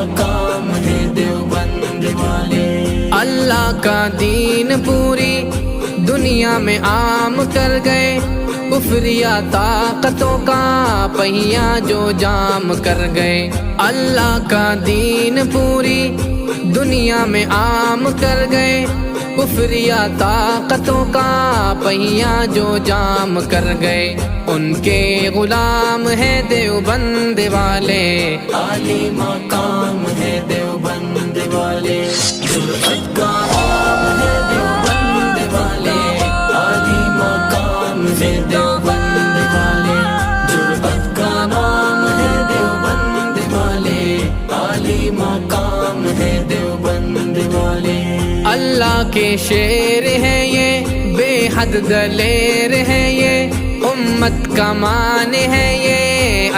مقام ہے دیوبند والے۔ اللہ کا دین پوری دنیا میں عام کر گئے، کفریہ طاقتوں کا پہیا جو جام کر گئے۔ اللہ کا دین پوری دنیا میں عام کر گئے، کفریہ طاقتوں کا پہیا جو جام کر گئے۔ ان کے غلام ہیں دیوبند والے، عالی مقام ہے دیوبند والے۔ جرأت کا نام ہے دیوبند والے، عالی مقام ہے دیوبند والے۔ جرأت کا نام ہے دیوبند والے، عالی مقام ہے دیوبند والے۔ اللہ کے شیر ہیں یہ، بے حد دلیر ہیں یہ، امت کا مان ہے یہ،